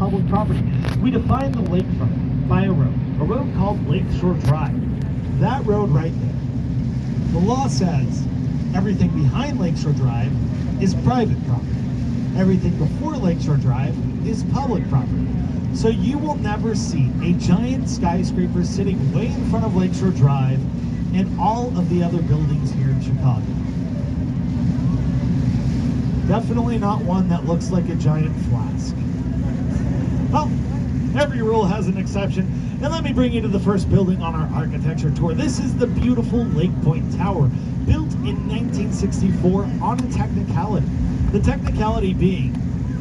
public property. We define the lakefront by a road called Lakeshore Drive. That road right there. The law says everything behind Lakeshore Drive is private property. Everything before Lakeshore Drive is public property. So you will never see a giant skyscraper sitting way in front of Lakeshore Drive and all of the other buildings here in Chicago. Definitely not one that looks like a giant flask. Well, every rule has an exception, and let me bring you to the first building on our architecture tour. This is the beautiful Lake Point Tower, built in 1964 on a technicality. The technicality being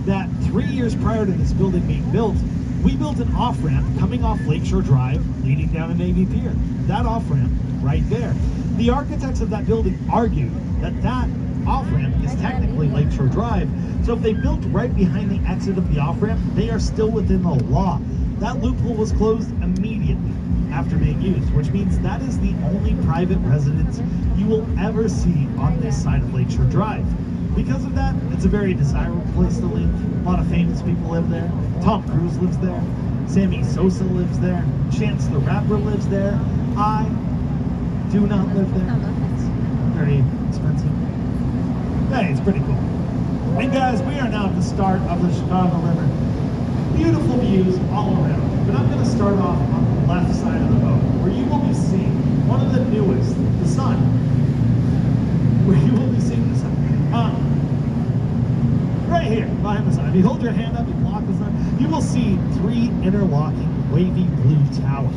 that 3 years prior to this building being built, we built an off-ramp coming off Lakeshore Drive leading down to Navy Pier. That off-ramp right there. The architects of that building argued that that off-ramp is technically Lakeshore Drive, so if they built right behind the exit of the off-ramp, they are still within the law. That loophole was closed immediately after being used, which means that is the only private residence you will ever see on this side of Lakeshore Drive. Because of that, it's a very desirable place to live. A lot of famous people live there. Tom Cruise lives there. Sammy Sosa lives there. Chance the Rapper lives there. I do not live there. It's very expensive. Hey, it's pretty cool. And guys, we are now at the start of the Chicago River. Beautiful views all around. But I'm going to start off on the left side of the boat, where you will be seeing one of the newest, the sun. Where you will be seeing the sun. Right here, behind the sun. If you hold your hand up and block the sun, you will see 3 interlocking wavy blue towers.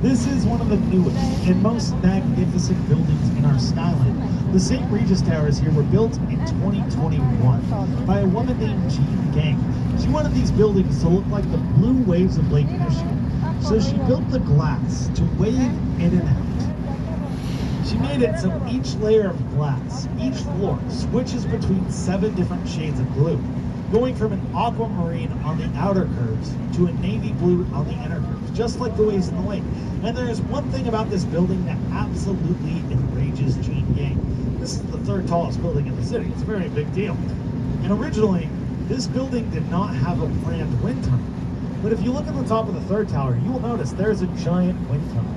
This is one of the newest and most magnificent buildings in our skyline. The St. Regis Towers here were built in 2021 by a woman named Jean Gang. She wanted these buildings to look like the blue waves of Lake Michigan. So she built the glass to wave in and out. She made it so each layer of glass, each floor, switches between 7 different shades of blue, going from an aquamarine on the outer curves to a navy blue on the inner curves, just like the waves in the lake. And there is one thing about this building that absolutely enrages Jean Yang. This is the 3rd tallest building in the city. It's a very big deal. And originally, this building did not have a planned wind tunnel. But if you look at the top of the 3rd tower, you will notice there's a giant wind tunnel.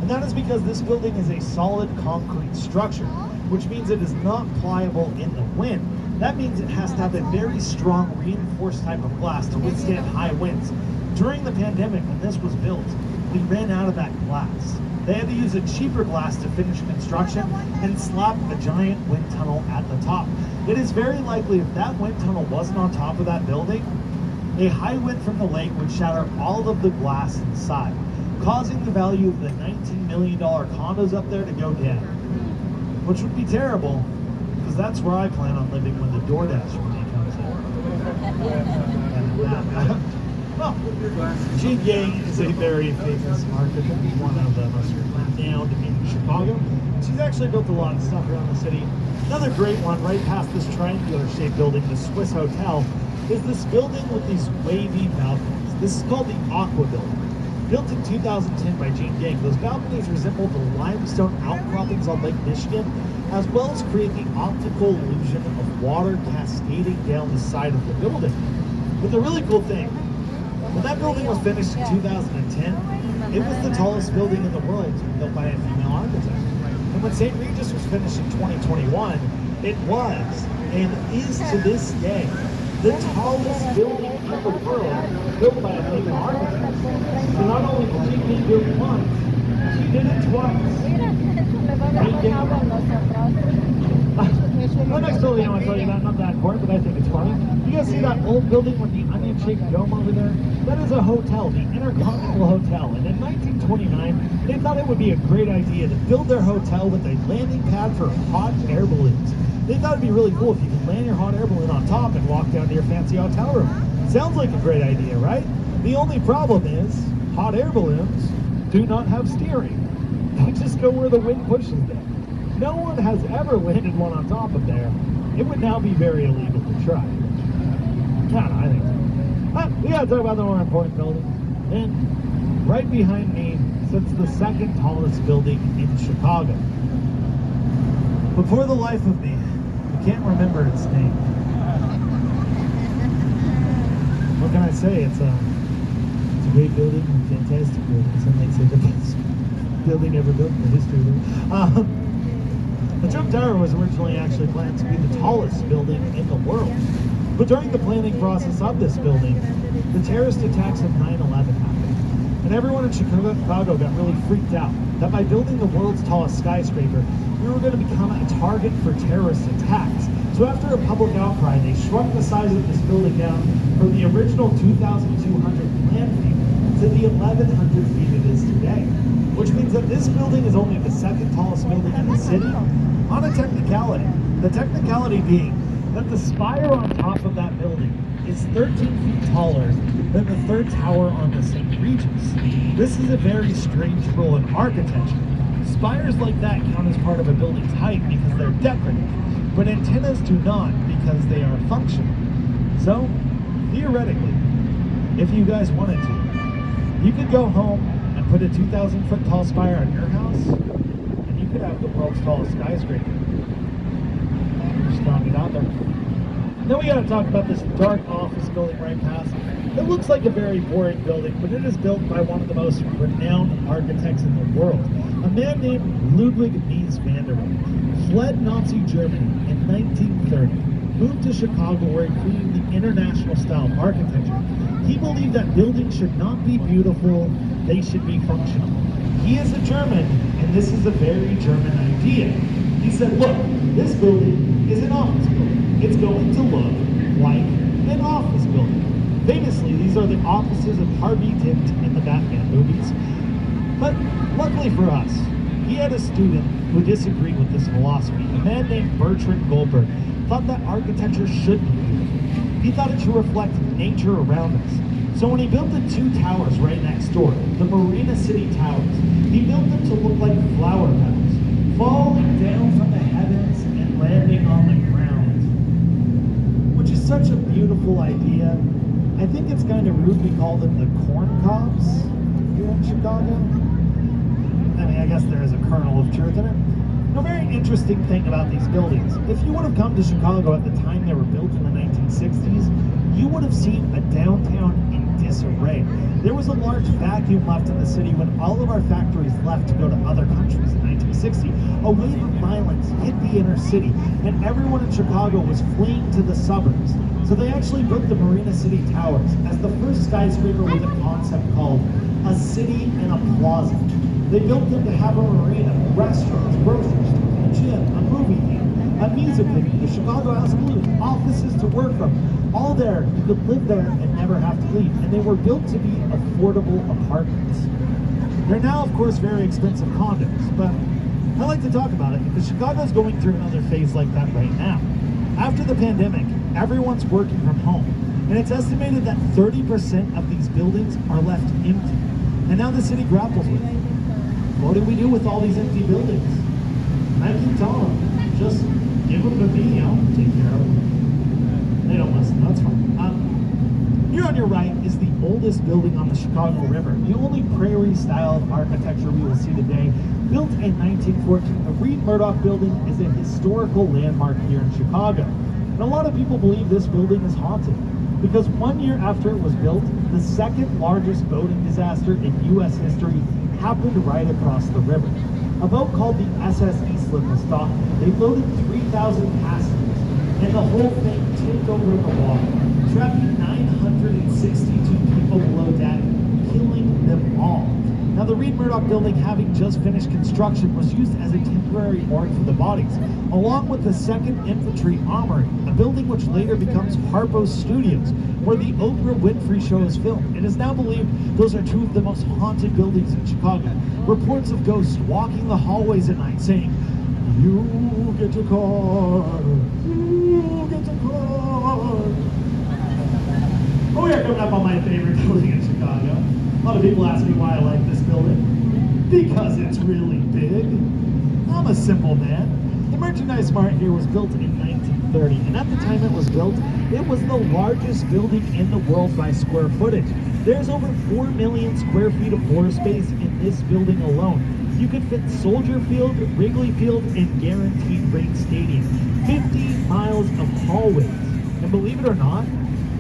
And that is because this building is a solid concrete structure, which means it is not pliable in the wind. That means it has to have a very strong reinforced type of glass to withstand high winds. During the pandemic, when this was built, we ran out of that glass. They had to use a cheaper glass to finish construction and slap a giant wind tunnel at the top. It is very likely if that wind tunnel wasn't on top of that building, a high wind from the lake would shatter all of the glass inside, causing the value of the $19 million condos up there to go down, which would be terrible, because that's where I plan on living when the DoorDash money comes in. Well, Jean Yang is a very famous architect, one of the most renowned in Chicago. She's actually built a lot of stuff around the city. Another great one right past this triangular-shaped building, the Swiss Hotel, is this building with these wavy balconies. This is called the Aqua Building. Built in 2010 by Jean Gang, those balconies resemble the limestone outcroppings on Lake Michigan, as well as create the optical illusion of water cascading down the side of the building. But the really cool thing, when that building was finished in 2010, it was the tallest building in the world built by a female architect. And when St. Regis was finished in 2021, it was, and is to this day, the tallest building in the world built by a female architect. So not only did she do it once, she did it twice. The next building I want to tell you about, not that important, but I think it's funny. You guys see that old building with the onion-shaped dome over there? That is a hotel, the Intercontinental Hotel. And in 1929, they thought it would be a great idea to build their hotel with a landing pad for hot air balloons. They thought it'd be really cool if you could land your hot air balloon on top and walk down to your fancy hotel room. Sounds like a great idea, right? The only problem is, hot air balloons do not have steering. They just go where the wind pushes them. No one has ever landed one on top of there. It would now be very illegal to try. I don't know, I think so. But we gotta talk about the more important building. And right behind me sits the 2nd tallest building in Chicago. But for the life of me, I can't remember its name. what can I say? It's a great building, fantastic building. Some might say the best building ever built in the history of it. The Trump Tower was originally actually planned to be the tallest building in the world. But during the planning process of this building, the terrorist attacks of 9/11 happened. And everyone in Chicago got really freaked out that by building the world's tallest skyscraper, we were going to become a target for terrorist attacks. So after a public outcry, they shrunk the size of this building down from the original 2,200 planned feet to the 1,100 feet it is today. Which means that this building is only the second tallest building in the city on a technicality. The technicality being that the spire on top of that building is 13 feet taller than the third tower on the St. Regis. This is a very strange rule in architecture. Spires like that count as part of a building's height because they're decorative, but antennas do not because they are functional. So, theoretically, if you guys wanted to, you could go home and put a 2,000 foot tall spire on your house, and you could have the world's tallest skyscraper. Just throwing it out there. Then we gotta talk about this dark office building right past. It looks like a very boring building, but it is built by one of the most renowned architects in the world. A man named Ludwig Mies van der Rohe fled Nazi Germany in 1930, moved to Chicago where he created the international style of architecture. He believed that buildings should not be beautiful, they should be functional. He is a German, and this is a very German idea. He said, look, this building is an office building. It's going to look like an office building. Famously, these are the offices of Harvey Dent in the Batman movies. But luckily for us, he had a student who disagreed with this philosophy. A man named Bertrand Goldberg thought that architecture should be beautiful. He thought it should reflect nature around us. So when he built the two towers right next door, the Marina City Towers, he built them to look like flower petals, falling down from the heavens and landing on the ground. Which is such a beautiful idea. I think it's kind of rude we call them the corn cobs here in Chicago. I mean, I guess there is a kernel of truth in it. A very interesting thing about these buildings, if you would have come to Chicago at the time they were built in the 1960s, you would have seen a downtown in disarray. There was a large vacuum left in the city when all of our factories left to go to other countries in 1960. A wave of violence hit the inner city, and everyone in Chicago was fleeing to the suburbs. So they actually built the Marina City Towers as the first skyscraper with a concept called a city in a plaza. They built them to have a marina, restaurants, grocery store, a gym, a movie theater, a music venue, the Chicago House of Blues, offices to work from. All there, you could live there and never have to leave. And they were built to be affordable apartments. They're now, of course, very expensive condos, but I like to talk about it because Chicago's going through another phase like that right now. After the pandemic, everyone's working from home, and it's estimated that 30% of these buildings are left empty. And now the city grapples with it. What do we do with all these empty buildings? And I keep telling them, just give them to me, I'll take care of them. They don't listen, that's fine. Here on your right is the oldest building on the Chicago River, the only prairie style of architecture we will see today. Built in 1914, the Reed Murdoch Building is a historical landmark here in Chicago. And a lot of people believe this building is haunted, because 1 year after it was built, the second largest boating disaster in U.S. history happened right across the river. A boat called the SS Eastland was docked. They loaded 3,000 passengers, and the whole thing tipped over in the water, trapping 962 people below deck, killing them all. Now, the Reed Murdoch Building, having just finished construction, was used as a temporary morgue for the bodies, along with the 2nd Infantry Armory, a building which later becomes Harpo's Studios, where the Oprah Winfrey Show is filmed. It is now believed those are two of the most haunted buildings in Chicago. Reports of ghosts walking the hallways at night saying, "You get a car, you get a car." Oh, we are coming up on my favorite building in Chicago. A lot of people ask me why I like this building. Because it's really big. I'm a simple man. The Merchandise Mart here was built in 1930, and at the time it was built, it was the largest building in the world by square footage. There's over 4 million square feet of floor space in this building alone. You could fit Soldier Field, Wrigley Field, and Guaranteed Rate Stadium. 50 miles of hallways. And believe it or not,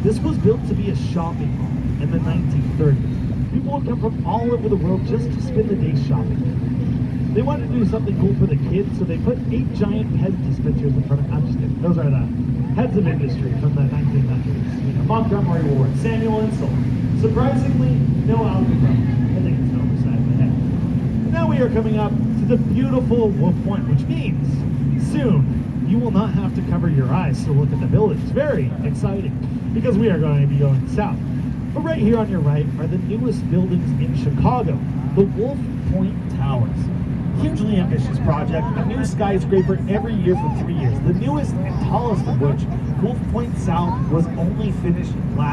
This was built to be a shopping mall in the 1930s. People would come from all over the world just to spend the day shopping. They wanted to do something cool for the kids, so they put 8 giant Pez dispensers in front of. I'm just kidding. Those are the heads of industry from the 1900s. You know, Montgomery Ward, Samuel Insull. Surprisingly, no algebra. I think it's an oversight of the head. Now we are coming up to the beautiful Wolf Point, which means soon you will not have to cover your eyes to look at the buildings. Very exciting, because we are going to be going south. But right here on your right are the newest buildings in Chicago, the Wolf Point Towers. Hugely ambitious project, a new skyscraper every year for 3 years. The newest and tallest of which, Wolf Point South, was only finished last